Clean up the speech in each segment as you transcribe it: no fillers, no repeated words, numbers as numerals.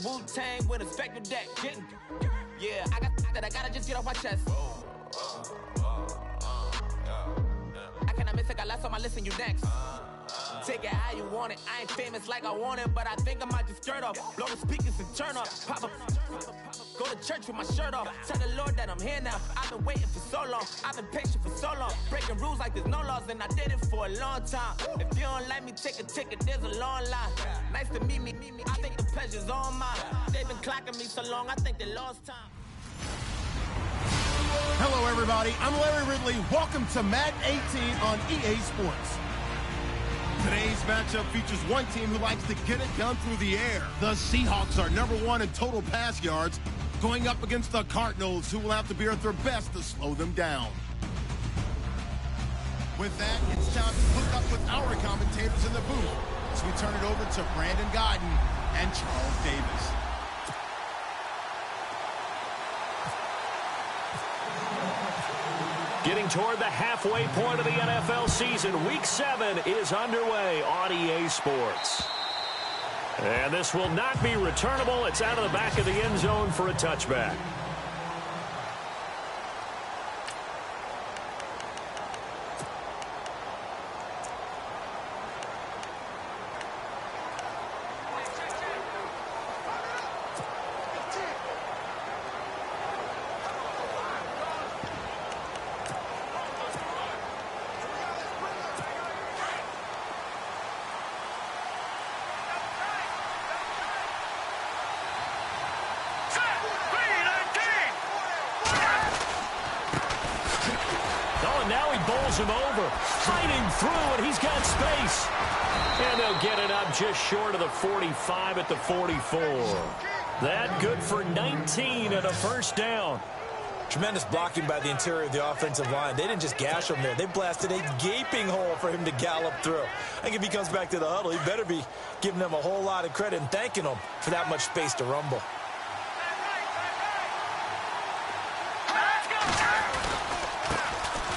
Wu-Tang with a spectral deck. Yeah, I gotta just get off my chest. I cannot miss it, got last on my list and you next. Take it how you want it. I ain't famous like I want it, but I think I might just skirt off. Blow the speakers and turn up. Pop up. Go to church with my shirt off. Tell the Lord that I'm here now. I've been waiting for so long. I've been patient for so long. Breaking rules like there's no laws, and I did it for a long time. If you don't like me, take a ticket. There's a long line. Nice to meet me. I think the pleasure's all mine. They've been clocking me so long, I think they lost time. Hello, everybody. I'm Larry Ridley. Welcome to Madden 18 on EA Sports. Today's matchup features one team who likes to get it done through the air. The Seahawks are #1 in total pass yards, going up against the Cardinals, who will have to be at their best to slow them down. With that, it's time to hook up with our commentators in the booth as we turn it over to Brandon Godden and Charles Davis. Getting toward the halfway point of the NFL season, Week 7 is underway on EA Sports. And this will not be returnable. It's out of the back of the end zone for a touchback. Him over, fighting through, and he's got space. And they'll get it up just short of the 45 at the 44. That good for 19 and a first down. Tremendous blocking by the interior of the offensive line. They didn't just gash him there. They blasted a gaping hole for him to gallop through. I think if he comes back to the huddle, he better be giving them a whole lot of credit and thanking them for that much space to rumble.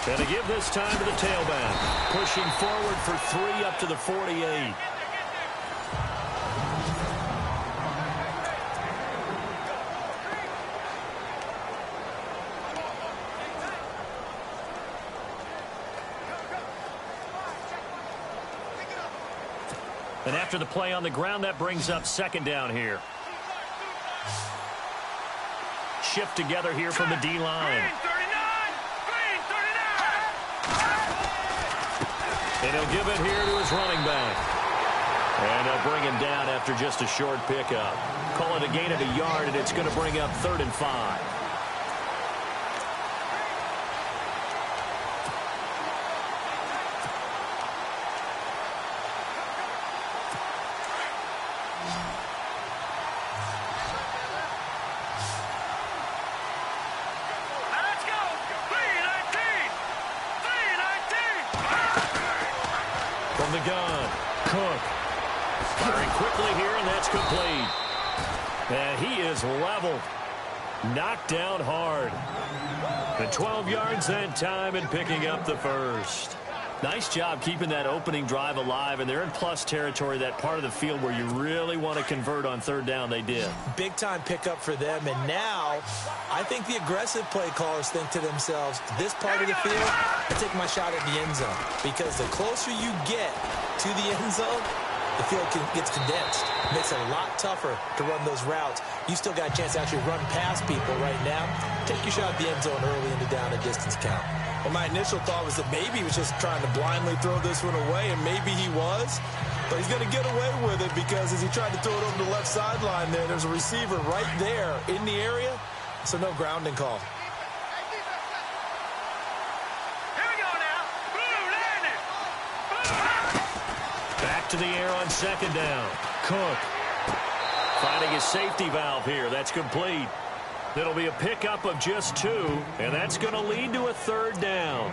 And to give this time to the tailback. Pushing forward for 3 up to the 48. And after the play on the ground, that brings up second down here. Shift together here from the D-line. And he'll give it here to his running back. And they'll bring him down after just a short pickup. Call it a gain of a yard, and it's going to bring up 3rd and 5. The gun, Cook, firing quickly here, and that's complete. And he is leveled, knocked down hard. The 12 yards that time and picking up the first. Nice job keeping that opening drive alive, and they're in plus territory, that part of the field where you really want to convert on 3rd down. They did. Big-time pickup for them, and now I think the aggressive play callers think to themselves, this part of the field, I take my shot at the end zone, because the closer you get to the end zone, the field gets condensed. It makes it a lot tougher to run those routes. You still got a chance to actually run past people right now. Take your shot at the end zone early in the down and distance count. Well, my initial thought was that maybe he was just trying to blindly throw this one away, and maybe he was. But he's going to get away with it because as he tried to throw it over the left sideline there's a receiver right there in the area, so no grounding call. Here we go now. Blue landing. Back to the air on 2nd down. Cook finding his safety valve here. That's complete. It'll be a pickup of just 2, and that's going to lead to a 3rd down.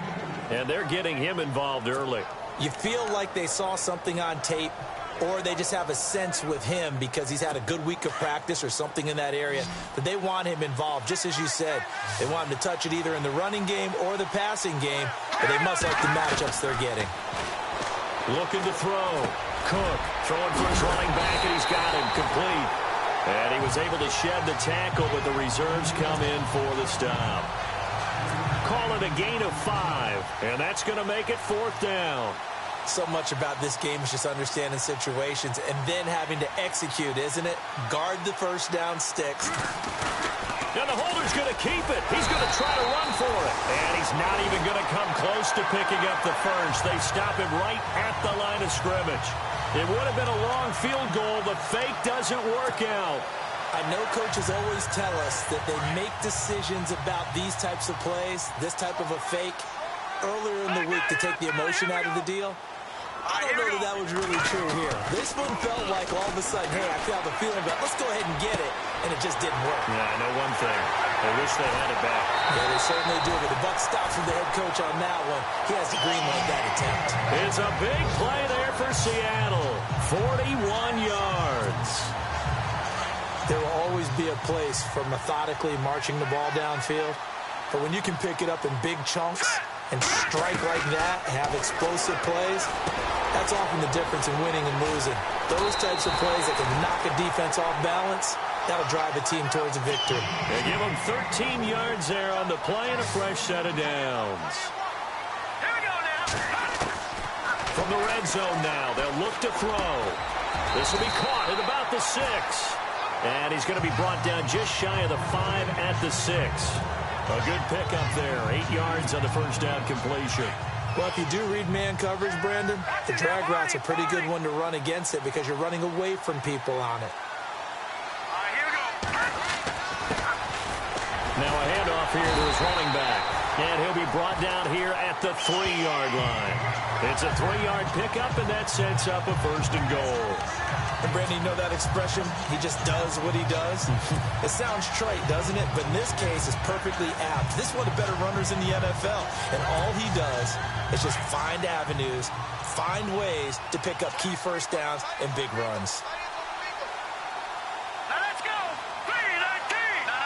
And they're getting him involved early. You feel like they saw something on tape, or they just have a sense with him because he's had a good week of practice or something in that area that they want him involved. Just as you said, they want him to touch it either in the running game or the passing game, but they must like the matchups they're getting. Looking to throw. Cook throwing for his running back, and he's got him complete. And he was was able to shed the tackle, but the reserves come in for the stop. Call it a gain of 5, and that's going to make it 4th down. So much about this game is just understanding situations and then having to execute, isn't it? Guard the first down sticks. Now the holder's going to keep it. He's going to try to run for it. And he's not even going to come close to picking up the first. They stop him right at the line of scrimmage. It would have been a long field goal. The fake doesn't work out. I know coaches always tell us that they make decisions about these types of plays, this type of a fake, earlier in the week to take the emotion out of the deal. I don't know that was really true here. This one felt like all of a sudden, hey, I have a feeling about let's go ahead and get it, and it just didn't work. Yeah, I know one thing. They wish they had it back. Yeah, they certainly do, but the buck stops with the head coach on that one. He has to green light that attempt. It's a big play there for Seattle. 41 yards. There will always be a place for methodically marching the ball downfield, but when you can pick it up in big chunks and strike like that, have explosive plays, that's often the difference in winning and losing. Those types of plays that can knock a defense off balance, that'll drive a team towards a victory. They give them 13 yards there on the play and a fresh set of downs. Here we go now. From the red zone now, they'll look to throw. This will be caught at about the 6. And he's going to be brought down just shy of the 5 at the 6. A good pickup there, 8 yards on the first down completion. Well, if you do read man coverage, Brandon, the drag route's a pretty good one to run against it because you're running away from people on it. Here we go. Now a handoff here to his running back. And he'll be brought down here at the 3-yard line. It's a 3-yard pickup, and that sets up a 1st and goal. And, Brandon, you know that expression? He just does what he does? It sounds trite, doesn't it? But in this case, it's perfectly apt. This is one of the better runners in the NFL. And all he does is just find avenues, find ways to pick up key first downs and big runs. Now let's go. 3-19. No.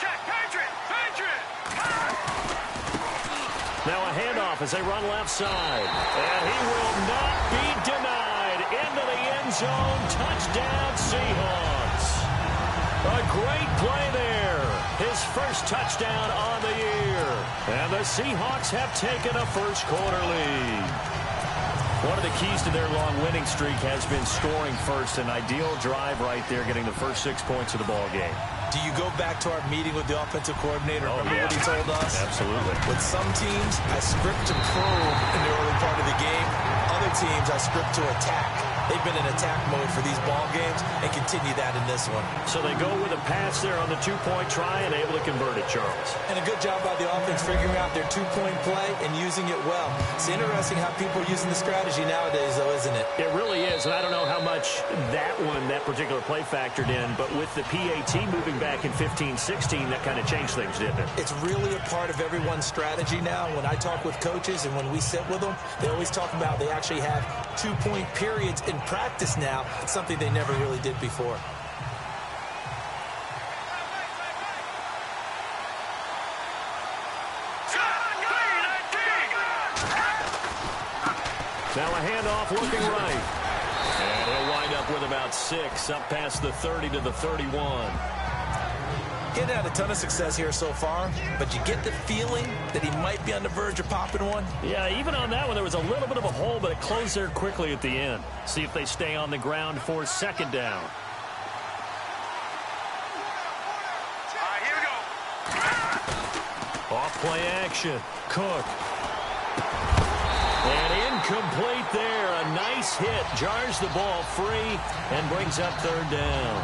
Check. Patriot. Now a handoff as they run left side. And he will not be denied. Into the end zone. Touchdown, Seahawks. A great play there. His first touchdown on the year. And the Seahawks have taken a first-quarter lead. One of the keys to their long winning streak has been scoring first. An ideal drive right there, getting the first 6 points of the ball game. Do you go back to our meeting with the offensive coordinator? Remember what he told us? Absolutely. With some teams, I script to probe in the early part of the game. Other teams, I script to attack. They've been in attack mode for these ball games and continue that in this one. So they go with a pass there on the 2-point try and able to convert it, Charles. And a good job by the offense figuring out their 2-point play and using it well. It's interesting how people are using the strategy nowadays, though, isn't it? It really is, and I don't know how much that particular play factored in, but with the PAT moving back in 15-16, that kind of changed things, didn't it? It's really a part of everyone's strategy now. When I talk with coaches and when we sit with them, they always talk about they actually have 2-point periods in practice now. It's something they never really did before. Now a handoff looking right. And he'll wind up with about 6, up past the 30 to the 31. He hadn't had a ton of success here so far, but you get the feeling that he might be on the verge of popping one. Yeah, even on that one, there was a little bit of a hole, but it closed there quickly at the end. See if they stay on the ground for 2nd down. Here we go. Off play action. Cook. And incomplete there. A nice hit. Jars the ball free and brings up 3rd down.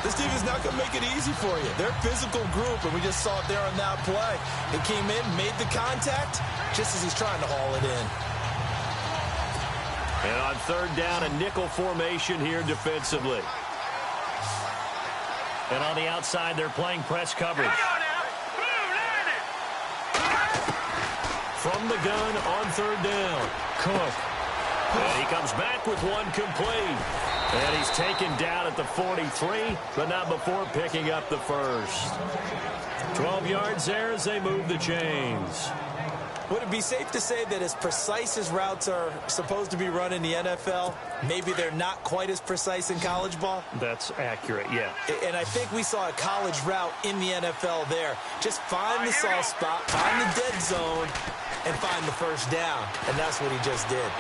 This team is not going to make it easy for you. They're a physical group, and we just saw it there on that play. He came in, made the contact, just as he's trying to haul it in. And on 3rd down, a nickel formation here defensively. And on the outside, they're playing press coverage. From the gun on 3rd down, Cook. And he comes back with one complete. And he's taken down at the 43, but not before picking up the first. 12 yards there as they move the chains. Would it be safe to say that as precise as routes are supposed to be run in the NFL, maybe they're not quite as precise in college ball? That's accurate, yeah. And I think we saw a college route in the NFL there. Just find the soft spot, find the dead zone, and find the first down. And that's what he just did.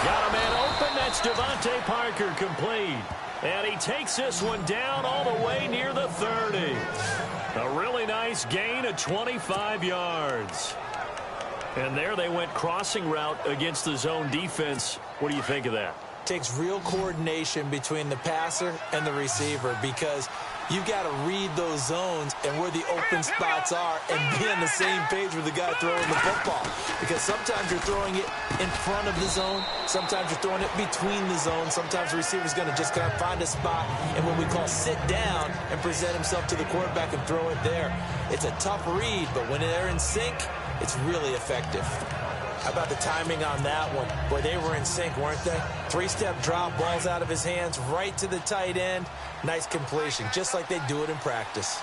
Got a man open. That's Devontae Parker complete. And he takes this one down all the way near the 30. A really nice gain of 25 yards. And there they went crossing route against the zone defense. What do you think of that? Takes real coordination between the passer and the receiver because you've got to read those zones and where the open spots are and be on the same page with the guy throwing the football. Because sometimes you're throwing it in front of the zone. Sometimes you're throwing it between the zones. Sometimes the receiver's going to just kind of find a spot and what we call sit down and present himself to the quarterback and throw it there. It's a tough read, but when they're in sync, it's really effective. How about the timing on that one? Boy, they were in sync, weren't they? Three-step drop, balls out of his hands, right to the tight end. Nice completion, just like they do it in practice.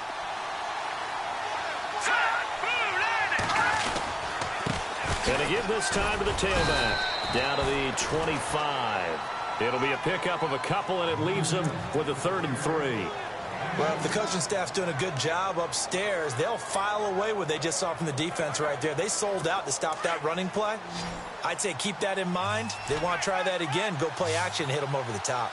And to give this time to the tailback, down to the 25. It'll be a pickup of a couple, and it leaves them with a 3rd and 3. Well, if the coaching staff's doing a good job upstairs, they'll file away what they just saw from the defense right there. They sold out to stop that running play. I'd say keep that in mind. They want to try that again. Go play action, hit them over the top.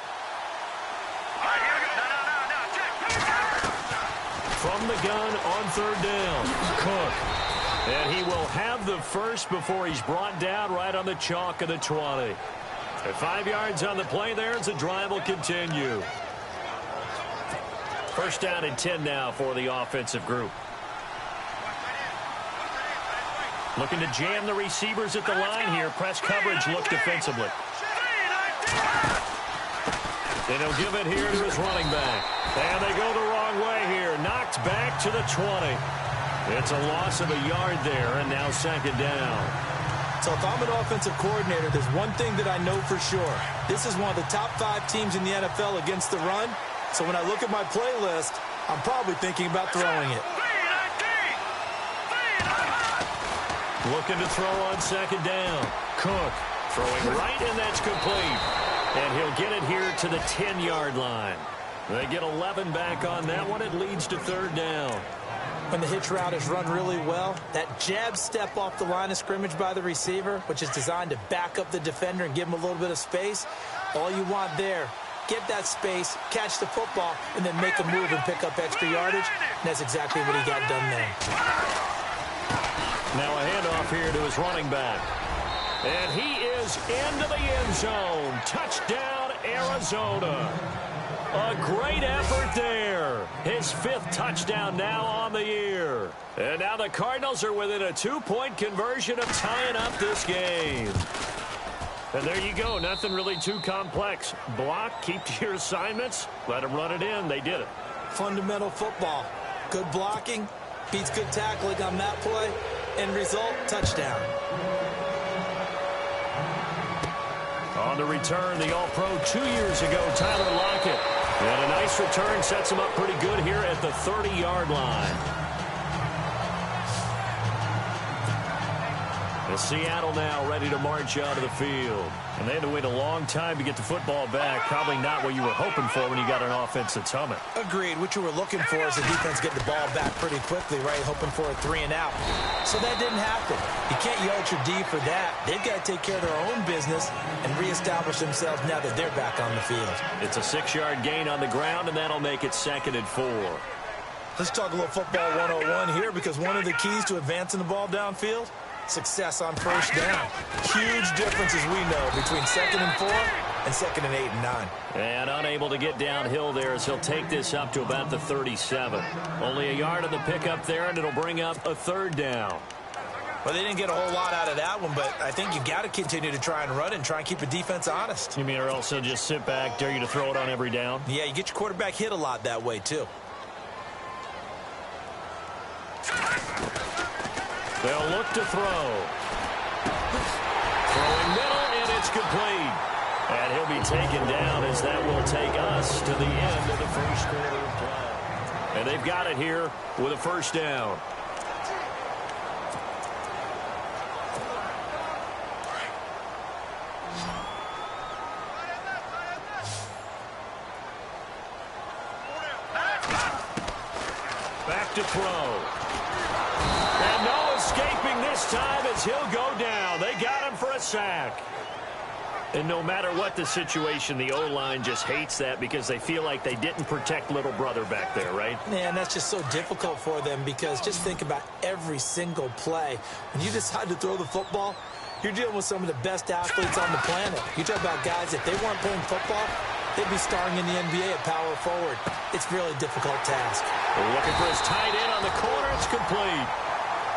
From the gun on 3rd down, Cook. And he will have the first before he's brought down right on the chalk of the 20. At 5 yards on the play there as the drive will continue. First down and 10 now for the offensive group. Looking to jam the receivers at the line here. Press coverage look defensively. And he'll give it here to his running back. And they go the wrong way here. Knocked back to the 20. It's a loss of a yard there, and now 2nd down. So if I'm an offensive coordinator, there's one thing that I know for sure. This is one of the top 5 teams in the NFL against the run. So when I look at my playlist, I'm probably thinking about throwing it. Looking to throw on 2nd down. Cook throwing right, and that's complete. And he'll get it here to the 10-yard line. They get 11 back on that one. It leads to 3rd down. When the hitch route is run really well, that jab step off the line of scrimmage by the receiver, which is designed to back up the defender and give him a little bit of space, all you want there, get that space, catch the football, and then make a move and pick up extra yardage. And that's exactly what he got done there. Now a handoff here to his running back. And he is into the end zone. Touchdown, Arizona. A great effort there. His 5th touchdown now on the year. And now the Cardinals are within a 2-point conversion of tying up this game. And there you go. Nothing really too complex. Block, keep to your assignments, let them run it in. They did it. Fundamental football. Good blocking, beats good tackling on that play. End result, touchdown. On the return, the All-Pro 2 years ago, Tyler Lockett. And a nice return sets him up pretty good here at the 30-yard line. And Seattle now ready to march out of the field. And they had to wait a long time to get the football back. Probably not what you were hoping for when you got an offense that's humming. Agreed. What you were looking for is the defense getting the ball back pretty quickly, right? Hoping for a 3-and-out. So that didn't happen. You can't yell at your D for that. They've got to take care of their own business and reestablish themselves now that they're back on the field. It's a 6-yard gain on the ground, and that'll make it 2nd and 4. Let's talk a little football 101 here, because one of the keys to advancing the ball downfield, success on first down. Huge difference, as we know, between 2nd and 4 and 2nd and 8 and 9. And unable to get downhill there as he'll take this up to about the 37. Only a yard on the pickup there, and it'll bring up a 3rd down. Well, they didn't get a whole lot out of that one, but I think you got to continue to try and run and try and keep the defense honest. You mean or else they'll just sit back, dare you to throw it on every down? Yeah, you get your quarterback hit a lot that way, too. They'll look to throw. Throwing middle, and it's complete. And he'll be taken down as that will take us to the end of the first quarter of play. And they've got it here with a 1st down. Back to throw. And no escaping this time as he'll go down. They got him for a sack. And no matter what the situation, the O-line just hates that because they feel like they didn't protect little brother back there, right? Man, that's just so difficult for them because just think about every single play. When you decide to throw the football, you're dealing with some of the best athletes on the planet. You talk about guys, if they weren't playing football, they'd be starring in the NBA at power forward. It's a really difficult task. They're looking for his tight end on the corner. It's complete.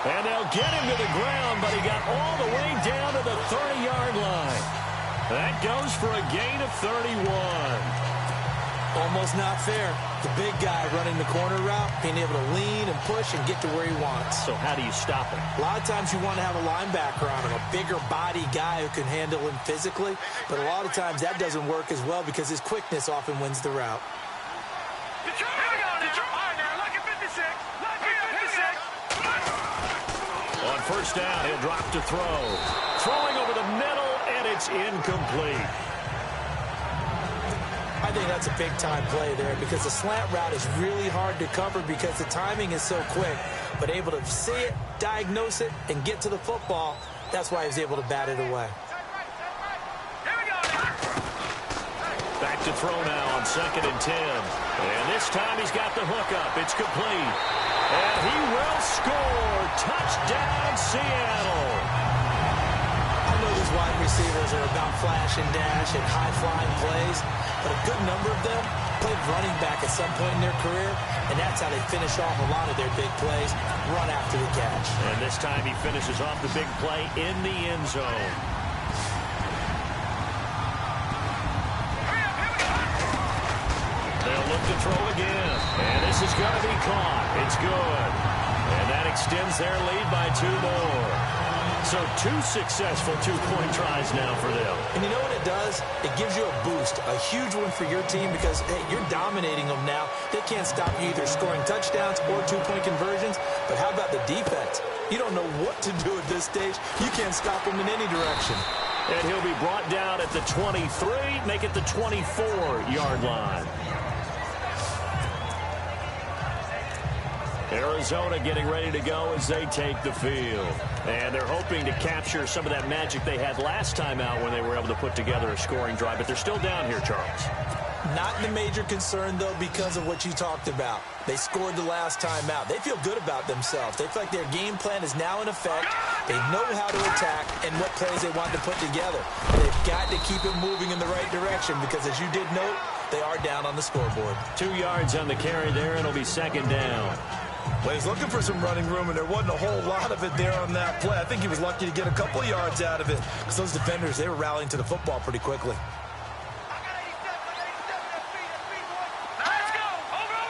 And they'll get him to the ground, but he got all the way down to the 30-yard line. That goes for a gain of 31. Almost not fair. The big guy running the corner route, being able to lean and push and get to where he wants. So how do you stop him? A lot of times you want to have a linebacker on him, a bigger body guy who can handle him physically. But a lot of times that doesn't work as well because his quickness often wins the route. On first down, he'll drop to throw. Throwing over the middle, and it's incomplete. I think that's a big-time play there because the slant route is really hard to cover because the timing is so quick. But able to see it, diagnose it, and get to the football, that's why he was able to bat it away. Back to throw now on 2nd and 10. And this time he's got the hook up. It's complete. And he will score. Touchdown, Seattle. I know these wide receivers are about flash and dash and high-flying plays, but a good number of them played running back at some point in their career, and that's how they finish off a lot of their big plays, run after the catch. And this time he finishes off the big play in the end zone. They'll look to throw again, and this is going to be caught. It's good. And that extends their lead by 2 more. So 2 successful two-point tries now for them. And you know what it does? It gives you a boost, a huge one for your team because, hey, you're dominating them now. They can't stop you either scoring touchdowns or two-point conversions. But how about the defense? You don't know what to do at this stage. You can't stop them in any direction. And he'll be brought down at the 23, make it the 24-yard line. Arizona getting ready to go as they take the field. And they're hoping to capture some of that magic they had last time out when they were able to put together a scoring drive. But they're still down here, Charles. Not the major concern, though, because of what you talked about. They scored the last time out. They feel good about themselves. They feel like their game plan is now in effect. They know how to attack and what plays they want to put together. They've got to keep it moving in the right direction because, as you did note, they are down on the scoreboard. 2 yards on the carry there, and it'll be 2nd down. Well, he's looking for some running room, and there wasn't a whole lot of it there on that play. I think he was lucky to get a couple of yards out of it because those defenders, they were rallying to the football pretty quickly. Let's go! Over!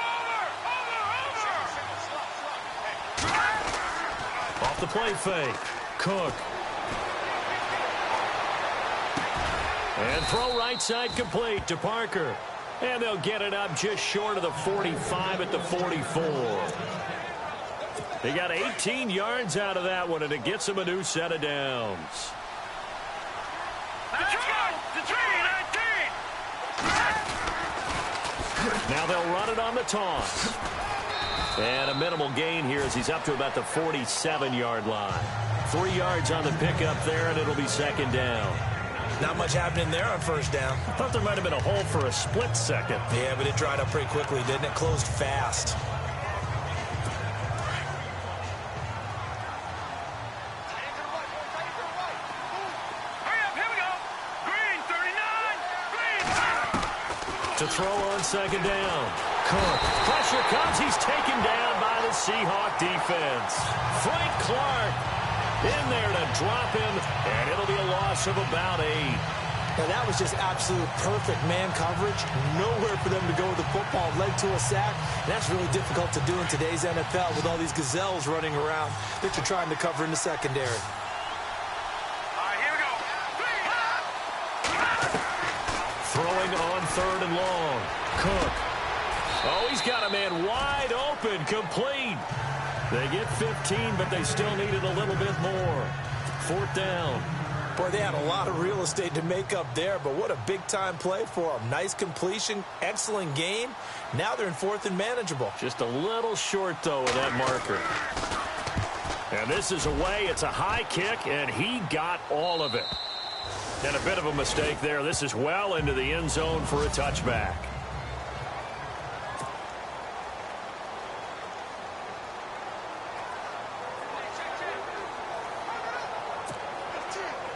Off the play fake. Cook. And throw right side complete to Parker. And they'll get it up just short of the 45 at the 44. They got 18 yards out of that one, and it gets them a new set of downs. Let's go! The 3-19! Now they'll run it on the toss. And a minimal gain here as he's up to about the 47-yard line. 3 yards on the pickup there, and it'll be 2nd down. Not much happening there on first down. I thought there might have been a hole for a split second. Yeah, but it dried up pretty quickly, didn't it? Closed fast. Hurry up, here we go! Green, 39! Green! To throw on 2nd down. Cook. Pressure comes. He's taken down by the Seahawk defense. Frank Clark in there to drop him, and it'll be a loss of about 8. Now, that was just absolute perfect man coverage. Nowhere for them to go with the football. Led to a sack. And that's really difficult to do in today's NFL with all these gazelles running around that you're trying to cover in the secondary. All right, here we go. Throwing on 3rd and long. Cook. Oh, he's got a man wide open, complete. They get 15, but they still needed a little bit more. 4th down. Boy, they had a lot of real estate to make up there, but what a big-time play for them. Nice completion, excellent game. Now they're in 4th and manageable. Just a little short, though, of that marker. And this is away. It's a high kick, and he got all of it. And a bit of a mistake there. This is well into the end zone for a touchback.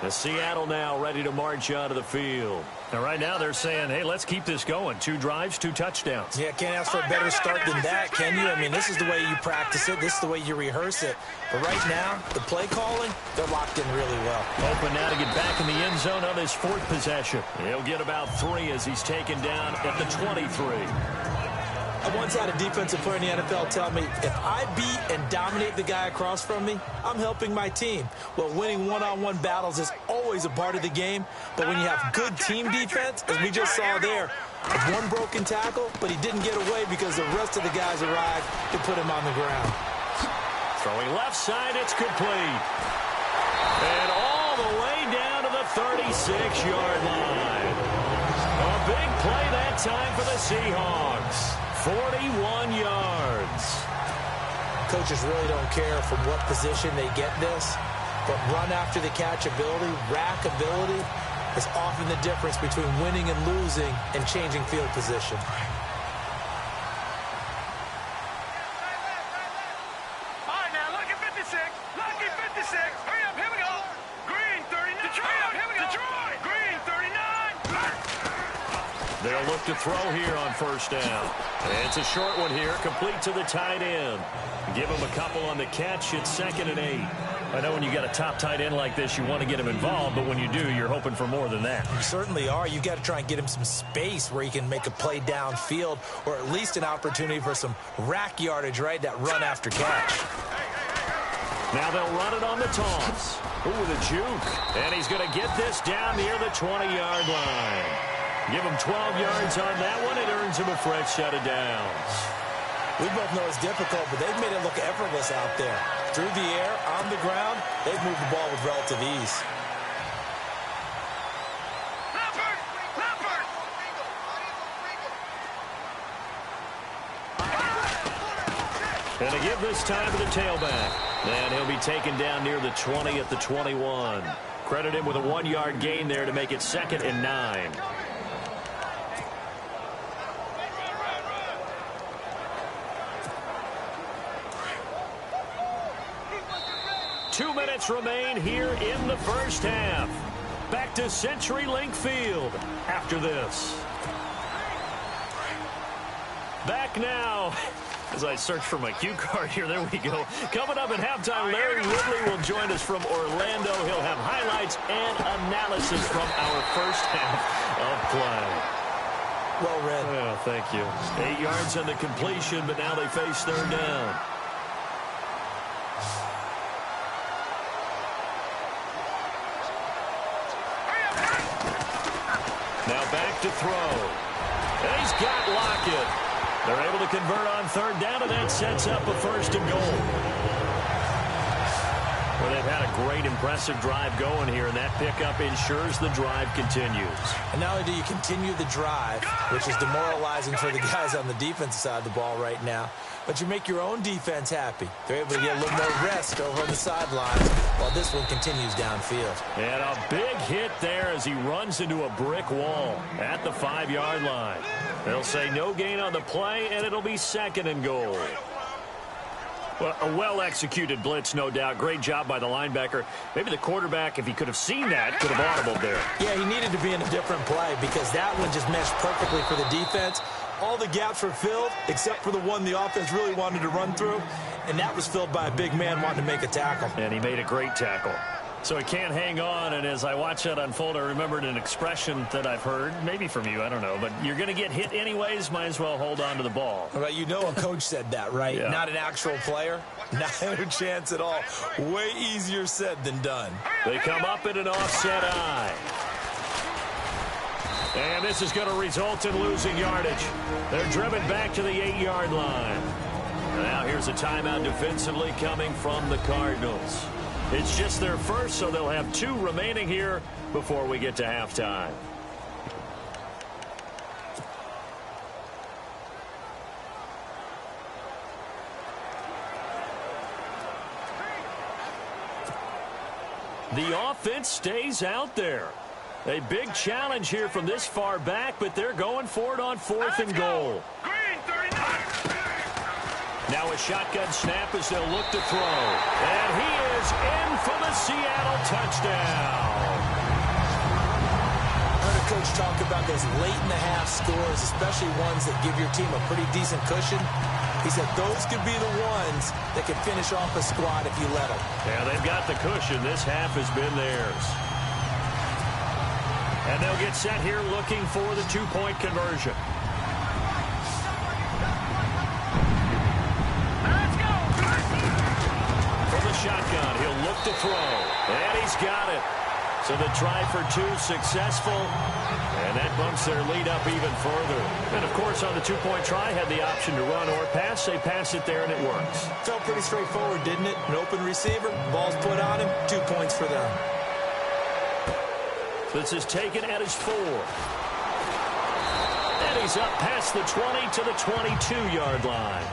The Seattle now ready to march out of the field. Now, right now they're saying, hey, let's keep this going. 2 drives, 2 touchdowns. Yeah, can't ask for a better start than that, can you? I mean, this is the way you practice it. This is the way you rehearse it. But right now, the play calling, they're locked in really well. Open now to get back in the end zone on his 4th possession. He'll get about 3 as he's taken down at the 23. I once had a defensive player in the NFL tell me, if I beat and dominate the guy across from me, I'm helping my team. Well, winning one-on-one battles is always a part of the game, but when you have good team defense, as we just saw there, one broken tackle, but he didn't get away because the rest of the guys arrived to put him on the ground. Throwing left side, it's complete. And all the way down to the 36-yard line. A big play that time for the Seahawks. 41 yards. Coaches really don't care from what position they get this, but run after the catch ability, rack ability, is often the difference between winning and losing and changing field position. All right, now, lucky 56. Lucky 56. Hurry up, here we go. Green 39. Detroit, here we go. Detroit. Green 39. They'll look to throw here on 1st down. It's a short one here, complete to the tight end. Give him a couple on the catch. It's 2nd and 8. I know when you got a top tight end like this, you want to get him involved, but when you do, you're hoping for more than that. You certainly are. You got to try and get him some space where he can make a play downfield, or at least an opportunity for some rack yardage, right? That run after catch. Now they'll run it on the toss. Ooh, the juke. And he's going to get this down near the 20-yard line. Give him 12 yards on that one. It earns him a fresh set of downs. We both know it's difficult, but they've made it look effortless out there. Through the air, on the ground, they've moved the ball with relative ease. And to give this time to the tailback. And he'll be taken down near the 20 at the 21. Credit him with a 1-yard gain there to make it 2nd and 9. Two minutes remain here in the first half. Back to CenturyLink Field after this. Back now. As I search for my cue card here, there we go. Coming up at halftime, Larry Ridley will join us from Orlando. He'll have highlights and analysis from our first half of play. Well read. Oh, thank you. 8 yards on the completion, but now they face 3rd down. Now back to throw. And he's got Lockett. They're able to convert on 3rd down, and that sets up a 1st and goal. Well, they've had a great, impressive drive going here, and that pickup ensures the drive continues. And not only do you continue the drive, which is demoralizing for the guys on the defensive side of the ball right now, but you make your own defense happy. They're able to get a little more rest over on the sidelines while this one continues downfield. And a big hit there as he runs into a brick wall at the 5-yard line. They'll say no gain on the play, and it'll be 2nd and goal. Well, a well-executed blitz, no doubt. Great job by the linebacker. Maybe the quarterback, if he could have seen that, could have audibled there. Yeah, he needed to be in a different play because that one just meshed perfectly for the defense. All the gaps were filled except for the one the offense really wanted to run through, and that was filled by a big man wanting to make a tackle. And he made a great tackle. So he can't hang on, and as I watch that unfold, I remembered an expression that I've heard, maybe from you, I don't know, but you're going to get hit anyways, might as well hold on to the ball. Well, you know a coach said that, right? Yeah. Not an actual player. Not a chance at all. Way easier said than done. They come up in an offset eye. And this is going to result in losing yardage. They're driven back to the 8-yard line. Now here's a timeout defensively coming from the Cardinals. It's just their first, so they'll have 2 remaining here before we get to halftime. The offense stays out there. A big challenge here from this far back, but they're going for it on 4th and goal. Now a shotgun snap as they'll look to throw. And he is in for the Seattle touchdown. I heard a coach talk about those late-in-the-half scores, especially ones that give your team a pretty decent cushion. He said those could be the ones that can finish off a squad if you let them. Yeah, they've got the cushion. This half has been theirs. And they'll get set here looking for the 2-point conversion. From the shotgun, he'll look to throw. And he's got it. So the try for 2 successful. And that bumps their lead up even further. And, of course, on the 2-point try, had the option to run or pass. They pass it there, and it works. Felt pretty straightforward, didn't it? An open receiver, ball's put on him, 2 points for them. This is taken at his 4. And he's up past the 20 to the 22-yard line.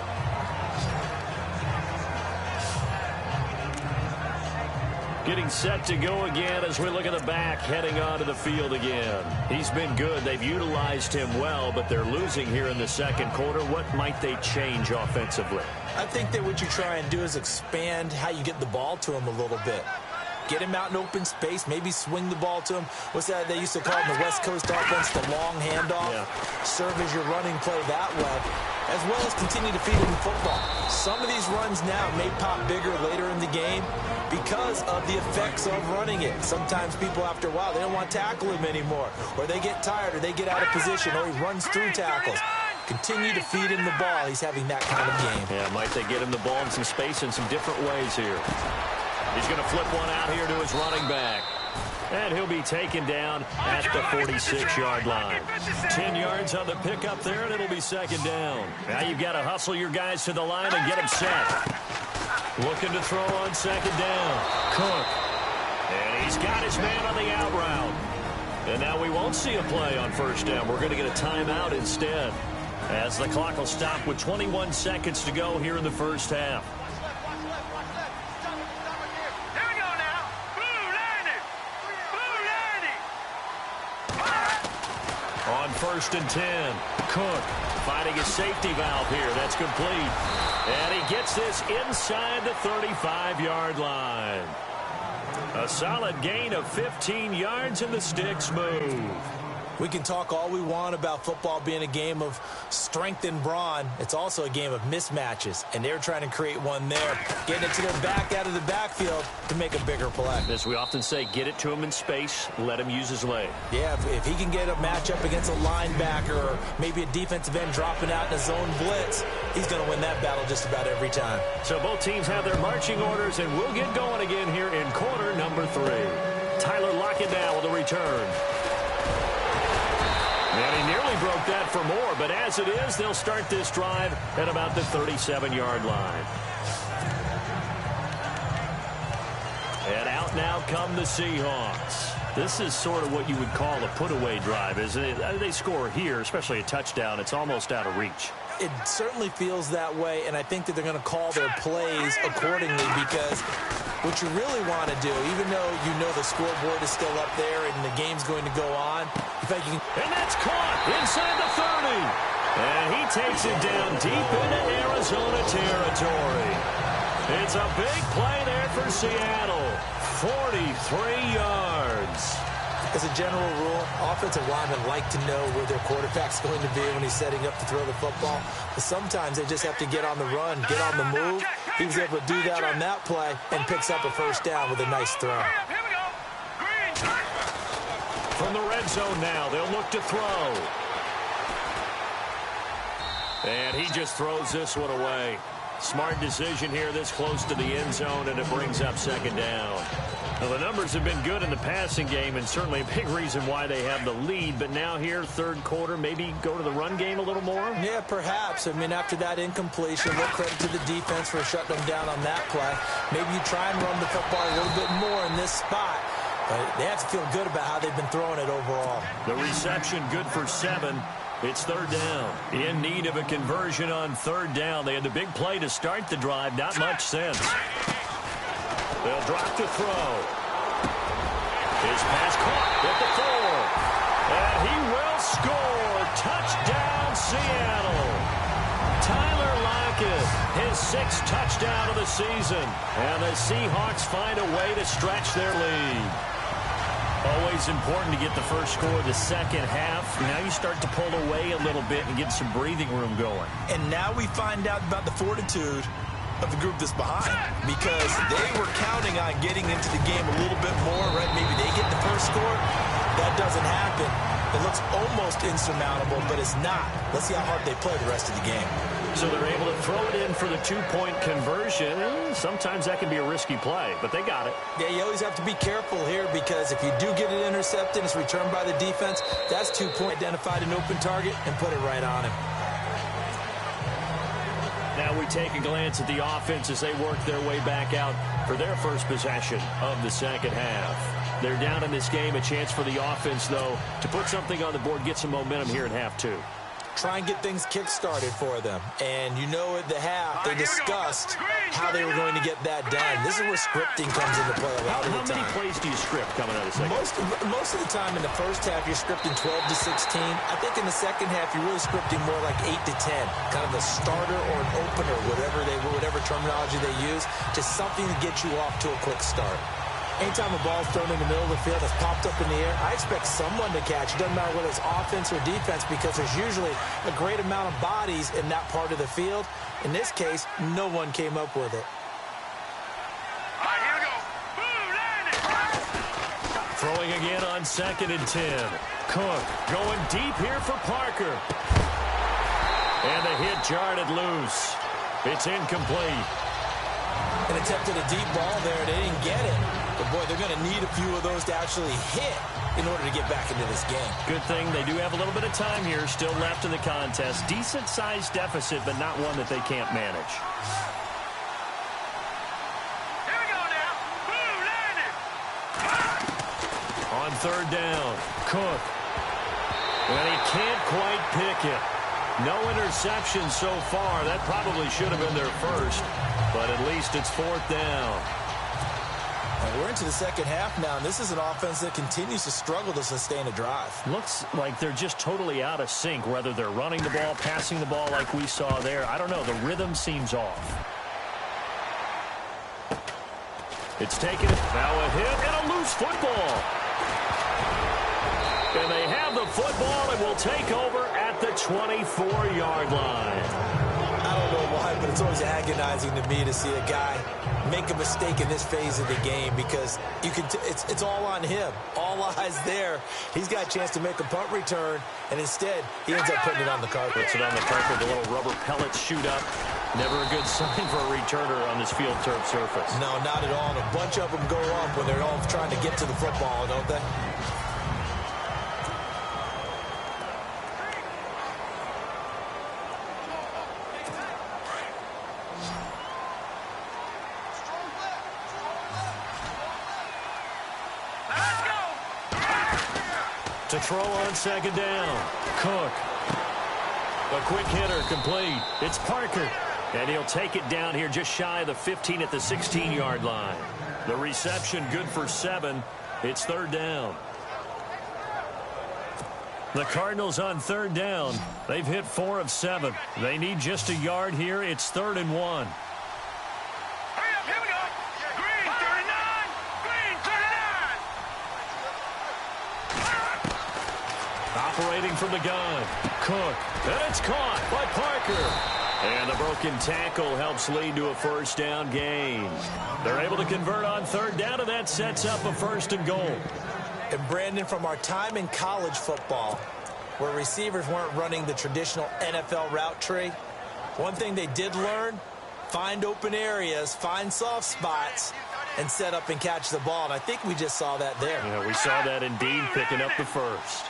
Getting set to go again as we look at the back heading onto the field again. He's been good. They've utilized him well, but they're losing here in the second quarter. What might they change offensively? I think that what you try and do is expand how you get the ball to him a little bit. Get him out in open space, maybe swing the ball to him. What's that they used to call in the West Coast offense, the long handoff? Yeah. Serve as your running play that way, as well as continue to feed him the football. Some of these runs now may pop bigger later in the game because of the effects of running it. Sometimes people, after a while, they don't want to tackle him anymore, or they get tired, or they get out of position, or he runs through tackles. Continue to feed him the ball. He's having that kind of game. Yeah, might they get him the ball in some space in some different ways here. He's going to flip one out here to his running back. And he'll be taken down at the 46-yard line. 10 yards on the pickup there, and it'll be second down. Now you've got to hustle your guys to the line and get them set. Looking to throw on second down. Cook. And he's got his man on the out route. And now we won't see a play on first down. We're going to get a timeout instead, as the clock will stop with 21 seconds to go here in the first half. On 1st and 10, Cook finding a safety valve here. That's complete. And he gets this inside the 35-yard line. A solid gain of 15 yards, and the sticks move. We can talk all we want about football being a game of strength and brawn. It's also a game of mismatches, and they're trying to create one there. Getting it to their back out of the backfield to make a bigger play. As we often say, get it to him in space, let him use his leg. Yeah, if he can get a matchup against a linebacker or maybe a defensive end dropping out in a zone blitz, he's going to win that battle just about every time. So both teams have their marching orders, and we'll get going again here in quarter number 3. Tyler Lockett now with a return. And he nearly broke that for more, but as it is, they'll start this drive at about the 37-yard line. And out now come the Seahawks. This is sort of what you would call a put-away drive, isn't it? They score here, especially a touchdown. It's almost out of reach. It certainly feels that way, and I think that they're going to call their plays accordingly, because what you really want to do, even though you know the scoreboard is still up there and the game's going to go on, you think you can... And that's caught inside the 30. And he takes it down deep into Arizona territory. It's a big play there for Seattle. 43 yards. As a general rule, offensive linemen like to know where their quarterback's going to be when he's setting up to throw the football. But sometimes they just have to get on the run, get on the move. He was able to do that on that play and picks up a first down with a nice throw. From the red zone now, they'll look to throw. And he just throws this one away. Smart decision here this close to the end zone, and it brings up second down. Well, the numbers have been good in the passing game, and certainly a big reason why they have the lead. But now here, third quarter, maybe go to the run game a little more? Yeah, perhaps. I mean, after that incompletion, we'll credit to the defense for shutting them down on that play. Maybe you try and run the football a little bit more in this spot. But they have to feel good about how they've been throwing it overall. The reception good for 7. It's third down. In need of a conversion on third down. They had the big play to start the drive. Not much sense. They'll drop to throw. His pass caught at the 4. And he will score. Touchdown, Seattle. Tyler Lockett, his 6th touchdown of the season. And the Seahawks find a way to stretch their lead. Always important to get the first score of the second half. Now you start to pull away a little bit and get some breathing room going. And now we find out about the fortitude of the group that's behind, because they were counting on getting into the game a little bit more, right? Maybe they get the first score. That doesn't happen. It looks almost insurmountable, but it's not. Let's see how hard they play the rest of the game. So they're able to throw it in for the 2-point conversion. Sometimes that can be a risky play, but they got it. Yeah, you always have to be careful here, because if you do get it intercepted, it's returned by the defense. That's 2-point. Identified an open target and put it right on him. Now we take a glance at the offense as they work their way back out for their first possession of the second half. They're down in this game. A chance for the offense, though, to put something on the board, get some momentum here at half 2. Try and get things kick-started for them. And you know at the half, they discussed how they were going to get that done. This is where scripting comes into play a lot of the time. How many plays do you script coming out of the second? Most of the time in the first half, you're scripting 12 to 16. I think in the second half, you're really scripting more like 8 to 10. Kind of a starter or an opener, whatever terminology they use. Just something to get you off to a quick start. Anytime a ball's thrown in the middle of the field that's popped up in the air, I expect someone to catch. It doesn't matter whether it's offense or defense, because there's usually a great amount of bodies in that part of the field. In this case, no one came up with it. All right, here we go. Boom, landed. Throwing again on 2nd and 10. Cook going deep here for Parker. And the hit jarred it loose. It's incomplete. And attempted a deep ball there, and they didn't get it. But, boy, they're going to need a few of those to actually hit in order to get back into this game. Good thing they do have a little bit of time here still left in the contest. Decent-sized deficit, but not one that they can't manage. Here we go now. Boom, landed. On third down, Cook. And he can't quite pick it. No interception so far. That probably should have been their first, but at least it's 4th down. We're into the second half now, and this is an offense that continues to struggle to sustain a drive. Looks like they're just totally out of sync, whether they're running the ball, passing the ball like we saw there. I don't know. The rhythm seems off. It's taken. Now a hit and a loose football. And they have the football and will take over at the 24-yard line. I don't know why, but it's always agonizing to me to see a guy make a mistake in this phase of the game, because you can it's all on him. All eyes there. He's got a chance to make a punt return, and instead he ends up putting it on the carpet. Puts it on the carpet. The little rubber pellets shoot up. Never a good sign for a returner on this field turf surface. No, not at all. And a bunch of them go up when they're all trying to get to the football, don't they? To throw on 2nd down. Cook. A quick hitter complete. It's Parker. And he'll take it down here just shy of the 15 at the 16-yard line. The reception good for 7. It's 3rd down. The Cardinals on 3rd down. They've hit 4 of 7. They need just a yard here. It's 3rd and 1. Hurry up, here we go. Green, 39. Green, 39. Operating from the gun. Cook. And it's caught by Parker. And the broken tackle helps lead to a 1st down gain. They're able to convert on 3rd down, and that sets up a 1st and goal. And Brandon, from our time in college football, where receivers weren't running the traditional NFL route tree, one thing they did learn find open areas, find soft spots, and set up and catch the ball. And I think we just saw that there. Yeah, we saw that indeed, picking up the first.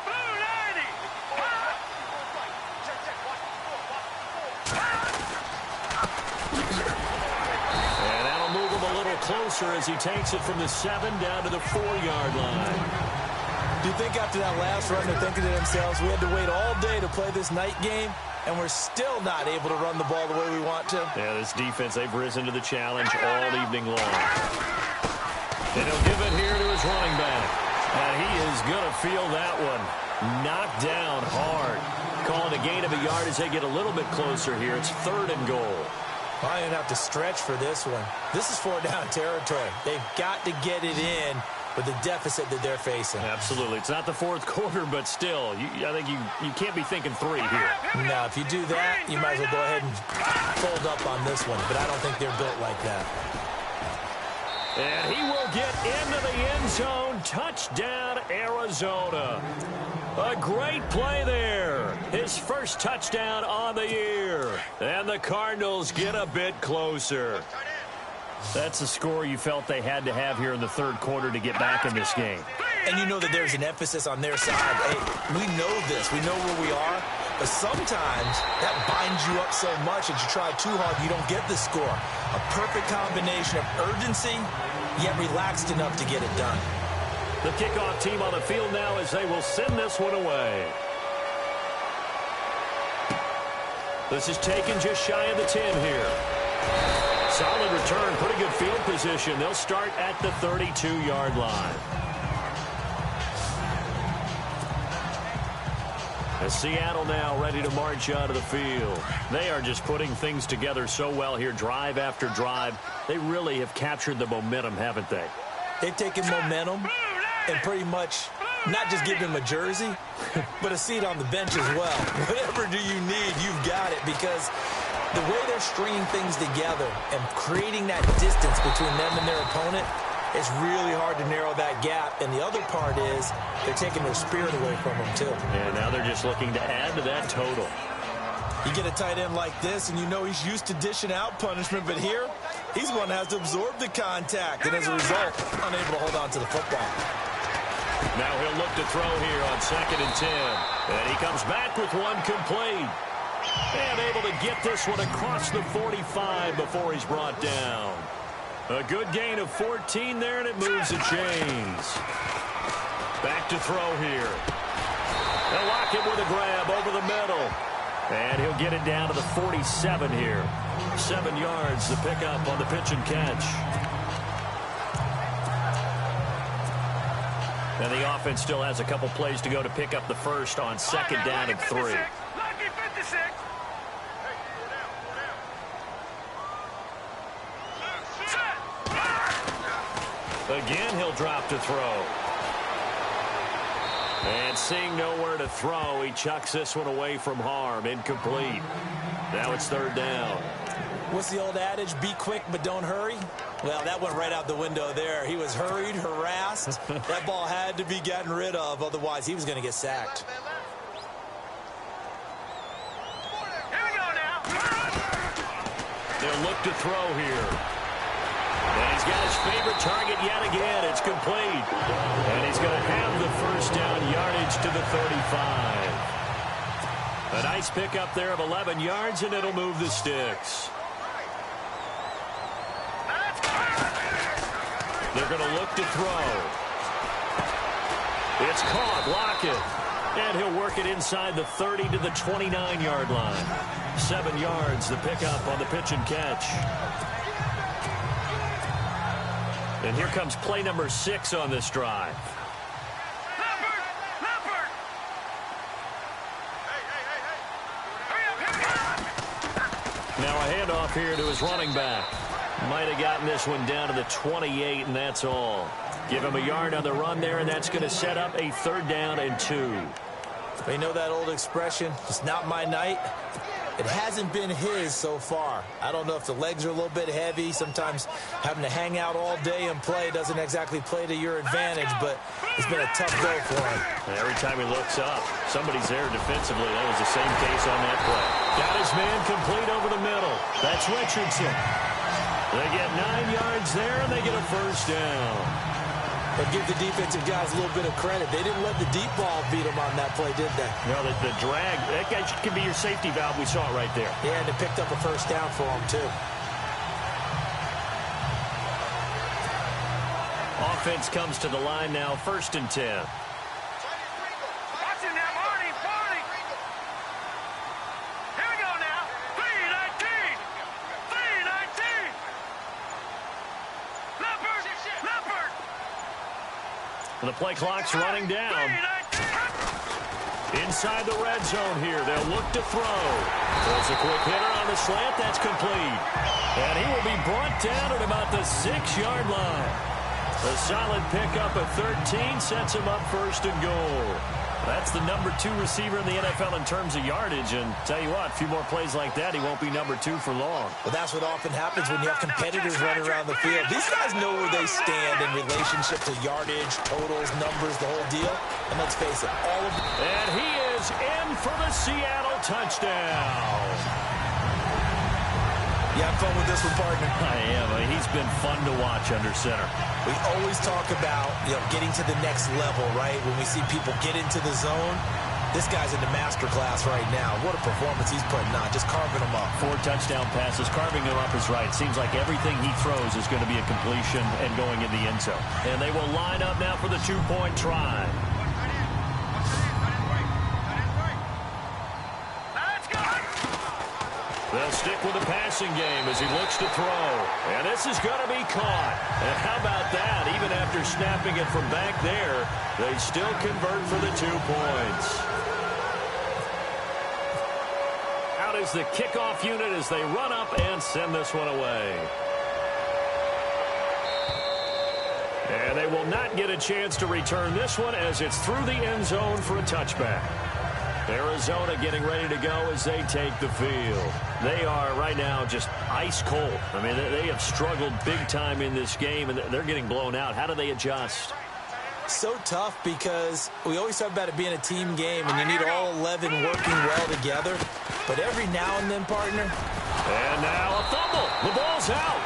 And that'll move him a little closer as he takes it from the 7 down to the 4-yard line. Do you think after that last run they're thinking to themselves, we had to wait all day to play this night game, and we're still not able to run the ball the way we want to? Yeah, this defense, they've risen to the challenge all evening long. And he'll give it here to his running back. And he is going to feel that one. Knocked down hard. Calling a gain of a yard as they get a little bit closer here. It's 3rd and goal. I didn't have to stretch for this one. This is 4-down territory. They've got to get it in with the deficit that they're facing. Absolutely. It's not the 4th quarter, but still, I think you can't be thinking 3 here. No, if you do that, you might as well go ahead and fold up on this one. But I don't think they're built like that. And he will get into the end zone. Touchdown, Arizona. A great play there. His first touchdown on the year. And the Cardinals get a bit closer. That's a score you felt they had to have here in the 3rd quarter to get back in this game. And you know that there's an emphasis on their side. Hey, we know this. We know where we are. But sometimes that binds you up so much that you try too hard, you don't get the score. A perfect combination of urgency, yet relaxed enough to get it done. The kickoff team on the field now as they will send this one away. This is taken just shy of the 10 here. Solid return, pretty good field position. They'll start at the 32-yard line. As Seattle now ready to march out of the field. They are just putting things together so well here, drive after drive. They really have captured the momentum, haven't they? They've taken momentum and pretty much not just given him a jersey, but a seat on the bench as well. Whatever do you need, you've got it, because the way they're stringing things together and creating that distance between them and their opponent, it's really hard to narrow that gap. And the other part is they're taking their spirit away from them, too. And now they're just looking to add to that total. You get a tight end like this, and you know he's used to dishing out punishment, but here, he's one that has to absorb the contact, and as a result, unable to hold on to the football. Now he'll look to throw here on 2nd and 10. And he comes back with one complete. And able to get this one across the 45 before he's brought down. A good gain of 14 there, and it moves the chains. Back to throw here. They'll lock him with a grab over the middle. And he'll get it down to the 47 here. 7 yards to pick up on the pitch and catch. And the offense still has a couple plays to go to pick up the first on 2nd down and 3. Again, he'll drop to throw. And seeing nowhere to throw, he chucks this one away from harm. Incomplete. Now it's 3rd down. What's the old adage? Be quick, but don't hurry. Well, that went right out the window there. He was hurried, harassed. That ball had to be gotten rid of. Otherwise, he was going to get sacked. Here we go now. They'll look to throw here. And he's got his favorite target yet again. It's complete. And he's going to have the first down yardage to the 35. A nice pickup there of 11 yards, and it'll move the sticks. They're going to look to throw. It's caught. Lockett. And he'll work it inside the 30 to the 29-yard line. 7 yards, the pickup on the pitch and catch. And here comes play number 6 on this drive. Now a handoff here to his running back. Might have gotten this one down to the 28, and that's all. Give him a yard on the run there, and that's going to set up a 3rd down and 2. You know that old expression, it's not my night? It hasn't been his so far. I don't know if the legs are a little bit heavy. Sometimes having to hang out all day and play doesn't exactly play to your advantage, but it's been a tough go for him. And every time he looks up, somebody's there defensively. That was the same case on that play. Got his man complete over the middle. That's Richardson. They get 9 yards there, and they get a first down. But give the defensive guys a little bit of credit. They didn't let the deep ball beat them on that play, did they? No, the drag, that guy could be your safety valve. We saw it right there. Yeah, and it picked up a first down for them, too. Offense comes to the line now, 1st and 10. Watch it now, Marty, Marty. Here we go now. 3-19. 3-19. Leopard, Leopard. The play clock's running down. Inside the red zone here. They'll look to throw. There's a quick hitter on the slant. That's complete. And he will be brought down at about the 6-yard line. A solid pickup of 13 sets him up 1st and goal. That's the number 2 receiver in the NFL in terms of yardage. And tell you what, a few more plays like that, he won't be number 2 for long. Well, that's what often happens when you have competitors running around the field. These guys know where they stand in relationship to yardage, totals, numbers, the whole deal. And let's face it, all of them. And he is in for the Seattle touchdown. You have fun with this one, partner? I am. He's been fun to watch under center. We always talk about, getting to the next level, right? When we see people get into the zone, this guy's in the master class right now. What a performance he's putting on, just carving them up. 4 touchdown passes. Carving them up is right. Seems like everything he throws is going to be a completion and going in the end zone. And they will line up now for the 2-point try. They'll stick with the passing game as he looks to throw. And this is going to be caught. And how about that? Even after snapping it from back there, they still convert for the 2 points. Out is the kickoff unit as they run up and send this one away. And they will not get a chance to return this one as it's through the end zone for a touchback. Arizona getting ready to go as they take the field. They are right now just ice cold. I mean, they have struggled big time in this game, and they're getting blown out. How do they adjust? So tough because we always talk about it being a team game, and you need all 11 working well together. But every now and then, partner. And now a fumble. The ball's out.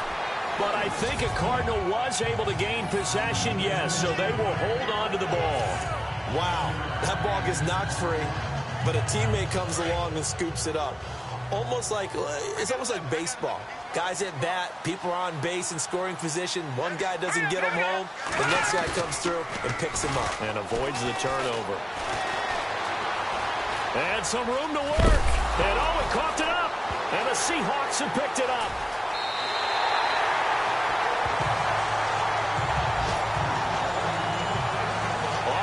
But I think a Cardinal was able to gain possession, yes, so they will hold on to the ball. Wow, that ball gets knocked free. But a teammate comes along and scoops it up. It's almost like baseball. Guys at bat, people are on base in scoring position. One guy doesn't get him home. The next guy comes through and picks him up. And avoids the turnover. And some room to work. And he coughed it up. And the Seahawks have picked it up.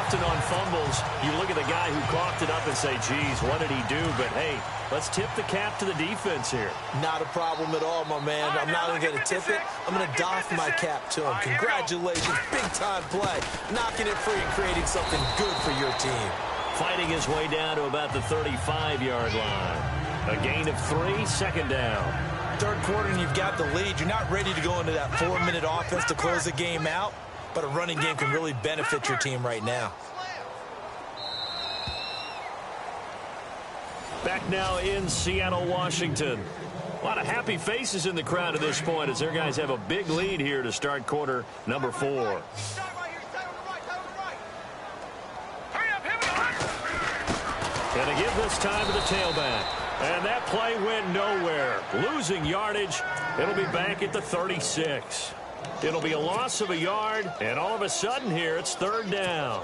Often on fumbles, you look at the guy who coughed it up and say, geez, what did he do? But, hey, let's tip the cap to the defense here. Not a problem at all, my man. I'm not only going to tip it, I'm going to doff my cap to him. Congratulations, big-time play. Knocking it free and creating something good for your team. Fighting his way down to about the 35-yard line. A gain of 3, 2nd down. Third quarter and you've got the lead. You're not ready to go into that 4-minute offense to close the game out. But a running game can really benefit your team right now. Back now in Seattle, Washington. A lot of happy faces in the crowd at this point as their guys have a big lead here to start quarter number 4. And to give this time to the tailback. And that play went nowhere. Losing yardage. It'll be back at the 36. It'll be a loss of a yard, and all of a sudden here, it's 3rd down.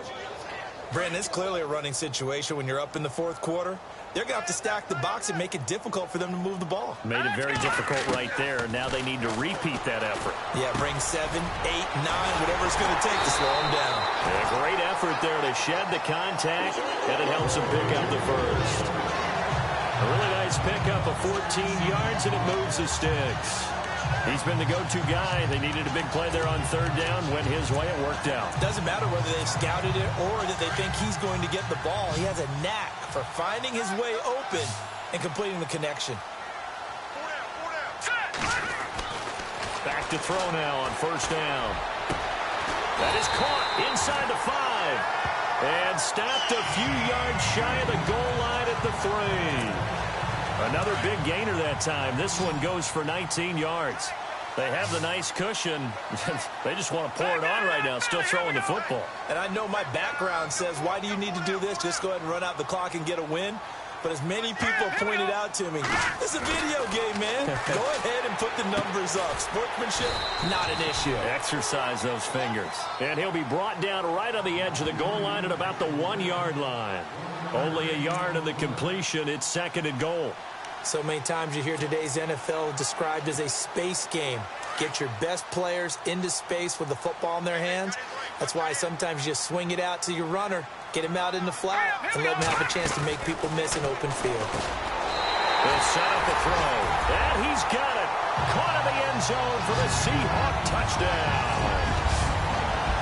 Brandon, it's clearly a running situation when you're up in the 4th quarter. They're going to have to stack the box and make it difficult for them to move the ball. Made it very difficult right there. Now they need to repeat that effort. Yeah, bring 7, 8, 9, whatever it's going to take to slow them down. A great effort there to shed the contact, and it helps them pick up the first. A really nice pickup of 14 yards, and it moves the sticks. He's been the go-to guy. They needed a big play there on 3rd down. Went his way. It worked out. Doesn't matter whether they've scouted it or that they think he's going to get the ball. He has a knack for finding his way open and completing the connection. Back to throw now on first down. That is caught inside the 5. And stopped a few yards shy of the goal line at the 3. Another big gainer that time. This one goes for 19 yards. They have the nice cushion. They just want to pour it on right now, still throwing the football. And I know my background says, why do you need to do this? Just go ahead and run out the clock and get a win. But as many people pointed out to me, it's a video game, man. Go ahead and put the numbers up. Sportsmanship, not an issue. Exercise those fingers. And he'll be brought down right on the edge of the goal line at about the 1-yard line. Only a yard in the completion. It's 2nd and goal. So many times you hear today's NFL described as a space game. Get your best players into space with the football in their hands. That's why sometimes you swing it out to your runner, get him out in the flat, and let him have a chance to make people miss an open field. They'll set up the throw. And he's got it. Caught in the end zone for the Seahawk touchdown.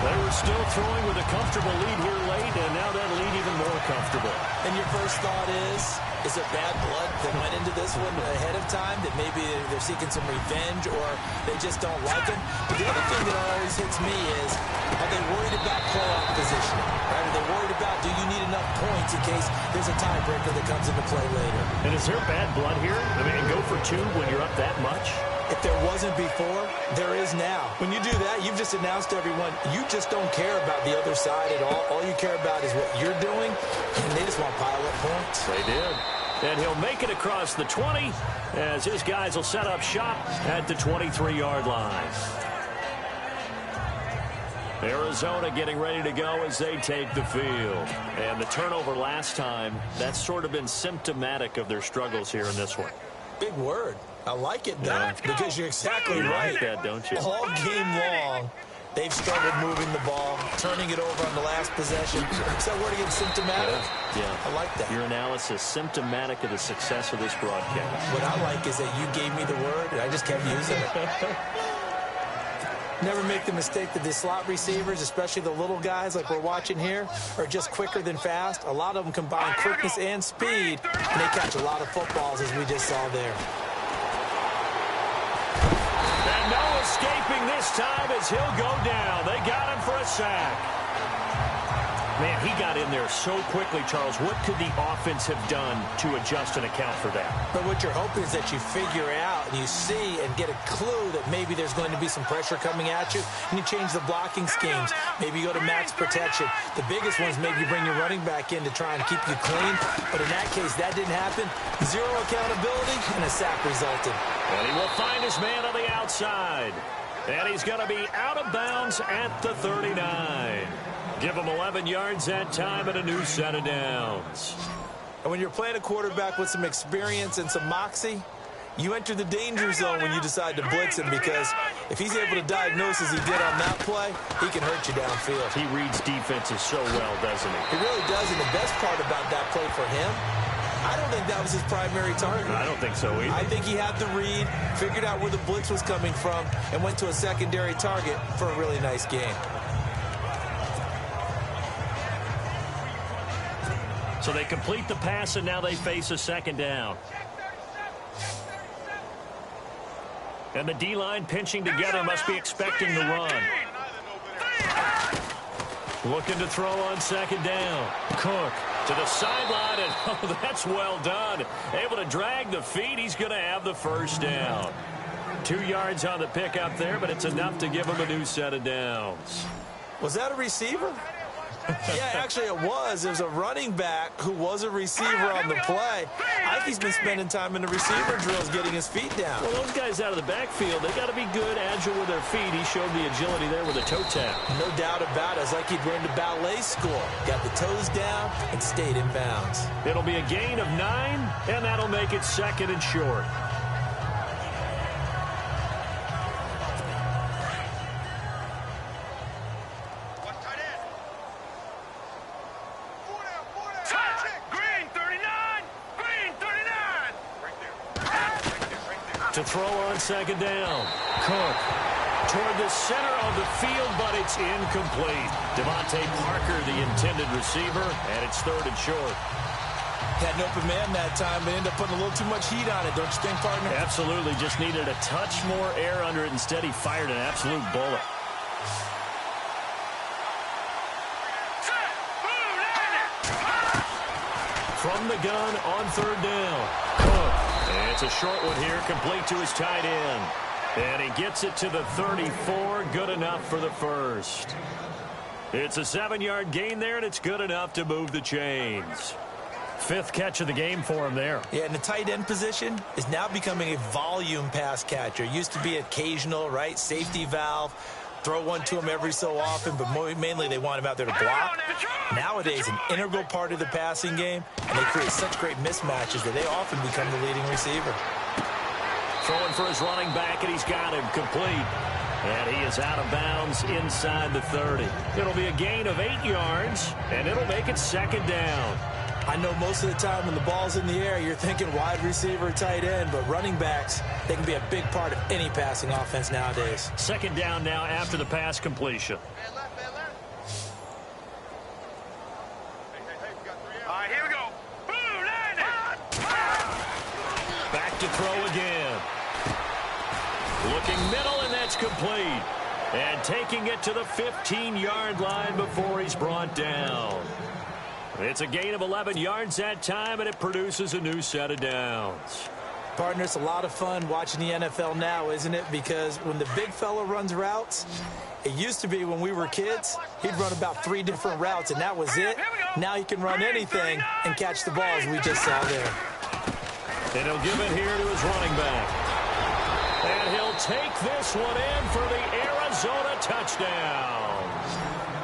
They were still throwing with a comfortable lead here late, and now that lead even more comfortable. And your first thought is it bad blood that went into this one ahead of time, that maybe they're seeking some revenge or they just don't like him? But the other thing that always hits me is, are they worried about playoff positioning? Right? Are they worried about, do you need enough points in case there's a tiebreaker that comes into play later? And is there bad blood here? I mean, go for 2 when you're up that much? If there wasn't before, there is now. When you do that, you've just announced to everyone, you just don't care about the other side at all. All you care about is what you're doing, and they just want to pile up points. They did. And he'll make it across the 20 as his guys will set up shop at the 23-yard line. Arizona getting ready to go as they take the field. And the turnover last time, that's sort of been symptomatic of their struggles here in this one. Big word. I like it, Don, because you're exactly right. Like that, don't you? All game long, they've struggled moving the ball, turning it over on the last possession. Is that word again, symptomatic? Yeah. I like that. Your analysis, symptomatic of the success of this broadcast. What I like is that you gave me the word, and I just kept using it. Never make the mistake that the slot receivers, especially the little guys like we're watching here, are just quicker than fast. A lot of them combine quickness and speed, and they catch a lot of footballs, as we just saw there. And no escaping this time as he'll go down. They got him for a sack. Man, he got in there so quickly, Charles. What could the offense have done to adjust and account for that? But what you're hoping is that you figure out and you see and get a clue that maybe there's going to be some pressure coming at you, and you change the blocking schemes. Maybe you go to max protection. The biggest ones, maybe you bring your running back in to try and keep you clean. But in that case, that didn't happen. Zero accountability, and a sack resulted. And he will find his man on the outside. And he's going to be out of bounds at the 39. Give him 11 yards that time and a new set of downs. And when you're playing a quarterback with some experience and some moxie, you enter the danger zone when you decide to blitz him, because if he's able to diagnose as he did on that play, he can hurt you downfield. He reads defenses so well, doesn't he? He really does, and the best part about that play for him, I don't think that was his primary target. I don't think so either. I think he had the read, figured out where the blitz was coming from, and went to a secondary target for a really nice game. So they complete the pass, and now they face a second down. And the D-line pinching together, must be expecting the run. Looking to throw on second down. Cook to the sideline, and oh, that's well done. Able to drag the feet. He's going to have the first down. 2 yards on the pickup there, but it's enough to give him a new set of downs. Was that a receiver? Yeah, actually it was. There's a running back who was a receiver on the play. I think he's been spending time in the receiver drills getting his feet down. Well, those guys out of the backfield, they got to be good, agile with their feet. He showed the agility there with a toe tap. No doubt about it. It's like he'd run to ballet school. Got the toes down and stayed in bounds. It'll be a gain of 9, and that'll make it second and short. To throw on second down. Cook toward the center of the field, but it's incomplete. Devontae Parker, the intended receiver, and it's third and short. Had an open man that time, but ended up putting a little too much heat on it, don't you think, partner? Absolutely. Just needed a touch more air under it. Instead, he fired an absolute bullet. From the gun on third down. Cook. And it's a short one here, complete to his tight end. And he gets it to the 34, good enough for the first. It's a 7-yard gain there, and it's good enough to move the chains. 5th catch of the game for him there. Yeah, and the tight end position is now becoming a volume pass catcher. Used to be occasional, right? Safety valve. Throw one to him every so often, but mainly they want him out there to block. Nowadays, an integral part of the passing game, and they create such great mismatches that they often become the leading receiver. Throwing for his running back, and he's got him complete. And he is out of bounds inside the 30. It'll be a gain of 8 yards, and it'll make it 2nd down. I know most of the time when the ball's in the air, you're thinking wide receiver, tight end, but running backs, they can be a big part of any passing offense nowadays. 2nd down now after the pass completion. All right, here we go. Boom, Back to throw again. Looking middle, and that's complete. And taking it to the 15-yard line before he's brought down. It's a gain of 11 yards that time, and it produces a new set of downs. Partner, it's a lot of fun watching the NFL now, isn't it? Because when the big fella runs routes, it used to be when we were kids, he'd run about 3 different routes, and that was it. Now he can run anything and catch the ball, as we just saw there. And he'll give it here to his running back. And he'll take this one in for the Arizona touchdown.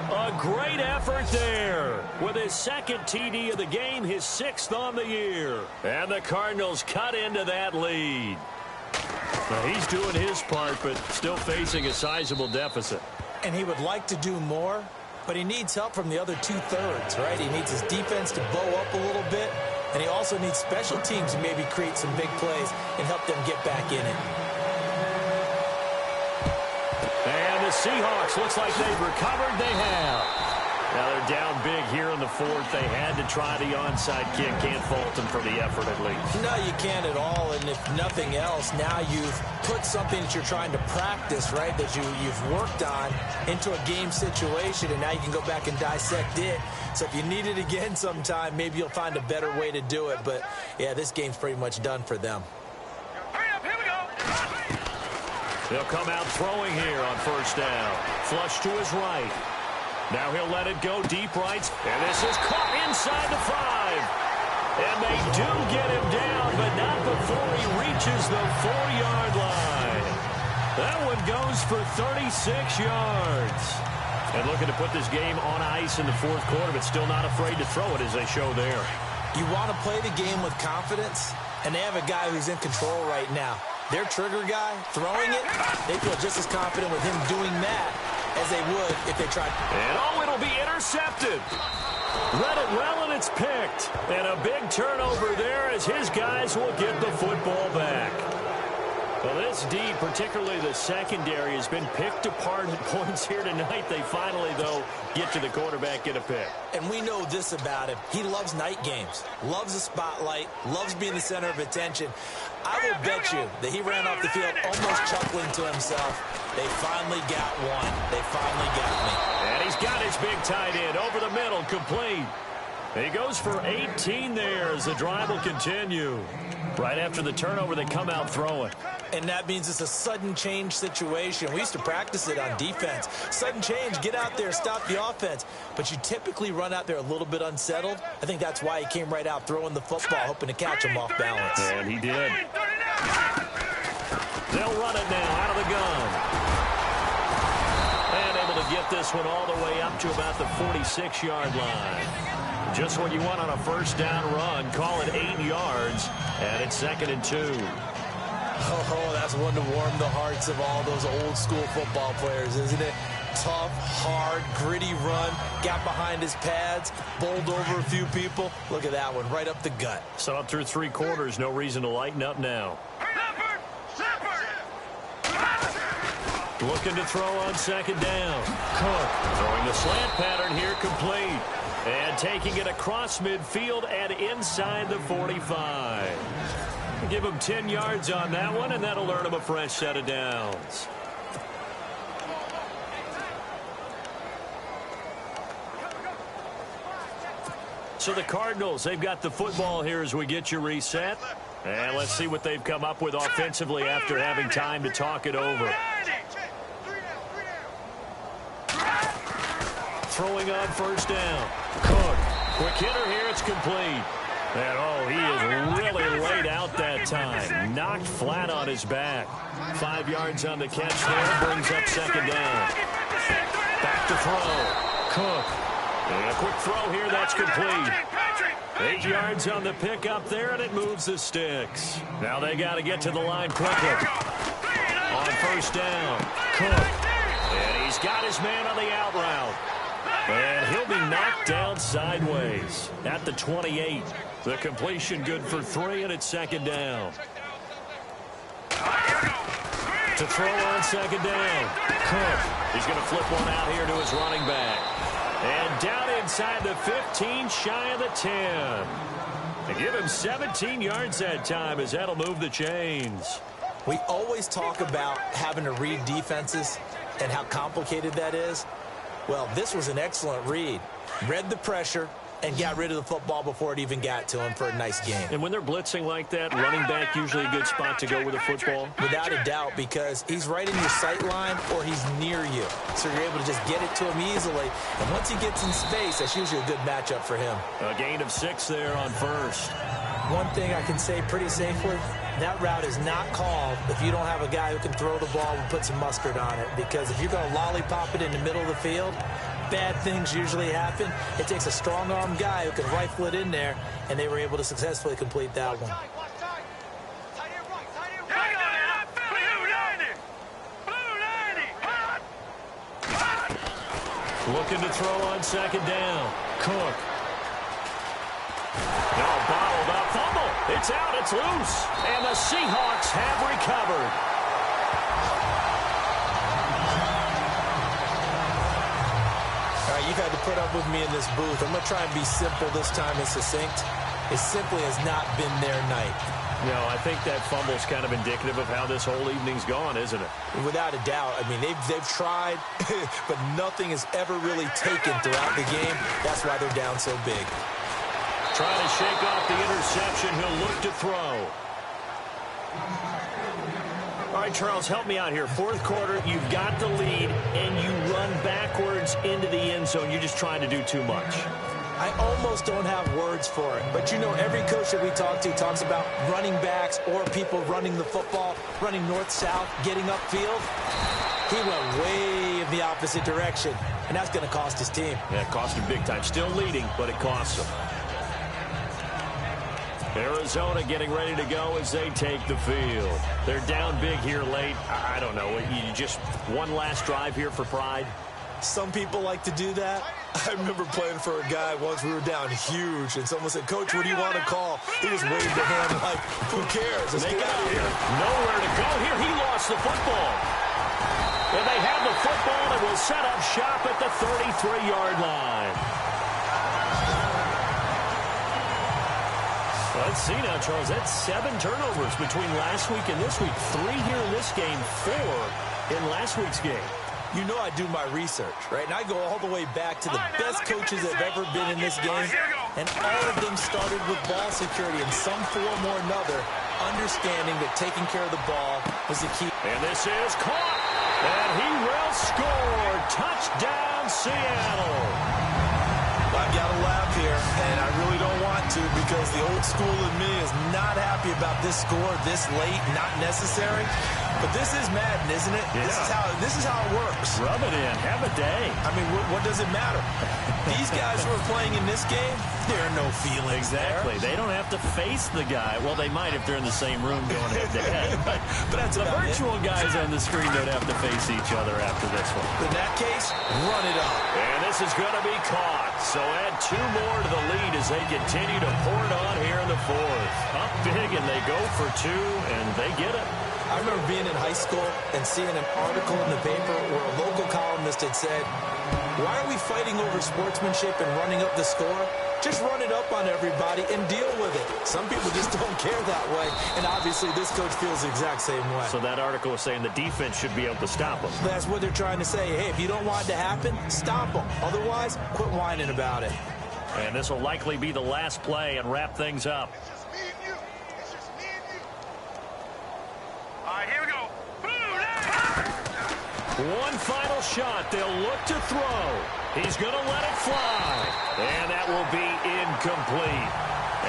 A great effort there with his 2nd TD of the game, his 6th on the year. And the Cardinals cut into that lead. Now he's doing his part, but still facing a sizable deficit. And he would like to do more, but he needs help from the other 2/3, right? He needs his defense to bow up a little bit, and he also needs special teams to maybe create some big plays and help them get back in it. And the Seahawks, looks like they've recovered. They have. Now they're down big here in the 4th. They had to try the onside kick. Can't fault them for the effort at least. No, you can't at all. And if nothing else, now you've put something that you're trying to practice, right, that you've worked on into a game situation, and now you can go back and dissect it. So if you need it again sometime, maybe you'll find a better way to do it. But, yeah, this game's pretty much done for them. Hurry up, here we go. They'll come out throwing here on 1st down. Flush to his right. Now he'll let it go deep right. And this is caught inside the 5. And they do get him down, but not before he reaches the 4-yard line. That one goes for 36 yards. And looking to put this game on ice in the 4th quarter, but still not afraid to throw it as they show there. You want to play the game with confidence, and they have a guy who's in control right now. Their trigger guy, throwing it, they feel just as confident with him doing that as they would if they tried. And it'll be intercepted. Read it well, and it's picked. And a big turnover there as his guys will get the football back. Well, this D, particularly the secondary, has been picked apart at points here tonight. They finally, though, get to the quarterback, get a pick. And we know this about him. He loves night games, loves the spotlight, loves being the center of attention. I will bet you that he ran off the field almost chuckling to himself. They finally got one. They finally got me. And he's got his big tight end over the middle, complete. He goes for 18 there as the drive will continue. Right after the turnover, they come out throwing. And that means it's a sudden change situation. We used to practice it on defense. Sudden change, get out there, stop the offense. But you typically run out there a little bit unsettled. I think that's why he came right out throwing the football, hoping to catch him off balance. And he did. They'll run it now out of the gun. And able to get this one all the way up to about the 46-yard line. Just what you want on a 1st down run. Call it 8 yards, and it's 2nd and 2. Oh, that's one to warm the hearts of all those old school football players, isn't it? Tough, hard, gritty run, got behind his pads, bowled over a few people. Look at that one, right up the gut. So up through 3 quarters, no reason to lighten up now. Looking to throw on 2nd down. Cook throwing the slant pattern here, complete. And taking it across midfield and inside the 45. Give him 10 yards on that one, and that'll earn him a fresh set of downs. So the Cardinals, they've got the football here as we get you reset. And let's see what they've come up with offensively after having time to talk it over. Throwing on first down. Cook. Quick hitter here. It's complete. And, oh, he is really laid out that time. Knocked flat on his back. 5 yards on the catch there. Brings up second down. Back to throw. Cook. And a quick throw here. That's complete. 8 yards on the pickup there, and it moves the sticks. Now they got to get to the line quickly. On first down. Cook. And he's got his man on the out route. And he'll be knocked down sideways at the 28. The completion good for 3, and it's second down. To throw on second down. Cook. He's going to flip one out here to his running back. And down inside the 15, shy of the 10. They give him 17 yards that time as that'll move the chains. We always talk about having to read defenses and how complicated that is. Well, this was an excellent read. Read the pressure and got rid of the football before it even got to him for a nice game. And when they're blitzing like that, running back usually a good spot to go with the football? Without a doubt, because he's right in your sight line or he's near you. So you're able to just get it to him easily. And once he gets in space, that's usually a good matchup for him. A gain of 6 there on first. One thing I can say pretty safely, that route is not called if you don't have a guy who can throw the ball and put some mustard on it. Because if you're going to lollipop it in the middle of the field, bad things usually happen. It takes a strong-arm guy who can rifle it in there, and they were able to successfully complete that one. Looking to throw on second down. Cook. Now bottled up. Fumble. It's out. It's loose. And the Seahawks have recovered. You've had to put up with me in this booth. I'm going to try and be simple this time and succinct. It simply has not been their night. No, I think that fumble's kind of indicative of how this whole evening's gone, isn't it? Without a doubt. I mean, they've tried, but nothing has ever really taken throughout the game. That's why they're down so big. Trying to shake off the interception. He'll look to throw. All right, Charles, help me out here. Fourth quarter, you've got the lead, and you run backwards into the end zone. You're just trying to do too much. I almost don't have words for it. But, you know, every coach that we talk to talks about running backs or people running the football, running north-south, getting upfield. He went way in the opposite direction, and that's going to cost his team. Yeah, it cost him big time. Still leading, but it costs him. Arizona getting ready to go as they take the field. They're down big here late. I don't know. You just one last drive here for pride? Some people like to do that. I remember playing for a guy once. We were down huge, and someone said, "Coach, what do you want to call?" He just waved the hand like, who cares? Let's get out of here. Nowhere to go here. He lost the football. And they have the football and will set up shop at the 33-yard line. Let's see now, Charles. That's 7 turnovers between last week and this week. 3 here in this game, 4 in last week's game. You know I do my research, right? And I go all the way back to the best coaches that have ever been in this game. And all of them started with ball security in some form or another, understanding that taking care of the ball was the key. And this is caught. And he will score. Touchdown, Seattle. I've got to laugh here, and I really don't want to because the old school in me is not happy about this score this late, not necessary. But this is Madden, isn't it? Yeah. This is how it works. Rub it in. Have a day. I mean, what does it matter? These guys who are playing in this game, there are no feelings exactly. They don't have to face the guy. Well, they might if they're in the same room going head-to-head. but that's the virtual guys on the screen don't have to face each other after this one. In that case, run it up. And this is going to be caught. So add 2 more to the lead as they continue to pour it on here in the 4th. Up big, and they go for 2, and they get it. I remember being in high school and seeing an article in the paper where a local columnist had said, why are we fighting over sportsmanship and running up the score? Just run it up on everybody and deal with it. Some people just don't care that way, and obviously this coach feels the exact same way. So that article is saying the defense should be able to stop them. That's what they're trying to say. Hey, if you don't want it to happen, stop them. Otherwise, quit whining about it. And this will likely be the last play and wrap things up. All right, here we go. One final shot. They'll look to throw. He's going to let it fly. And that will be incomplete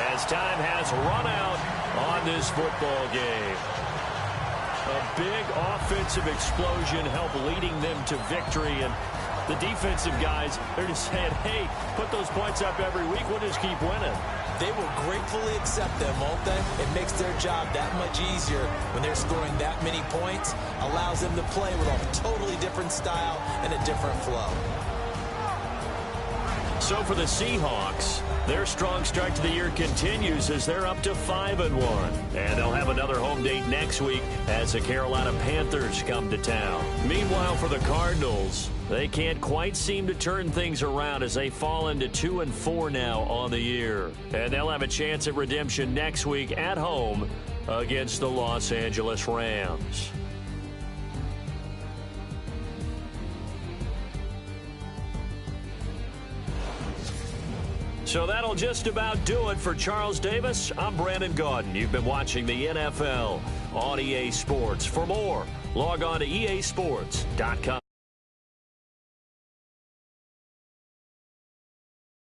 as time has run out on this football game. A big offensive explosion helped leading them to victory. And the defensive guys, they're just saying, hey, put those points up every week. We'll just keep winning. They will gratefully accept them, won't they? It makes their job that much easier when they're scoring that many points. Allows them to play with a totally different style and a different flow. So for the Seahawks, their strong start to the year continues as they're up to 5-1. And they'll have another home date next week as the Carolina Panthers come to town. Meanwhile, for the Cardinals, they can't quite seem to turn things around as they fall into 2-4 now on the year. And they'll have a chance at redemption next week at home against the Los Angeles Rams. So that'll just about do it for Charles Davis. I'm Brandon Gaudin. You've been watching the NFL on EA Sports. For more, log on to easports.com.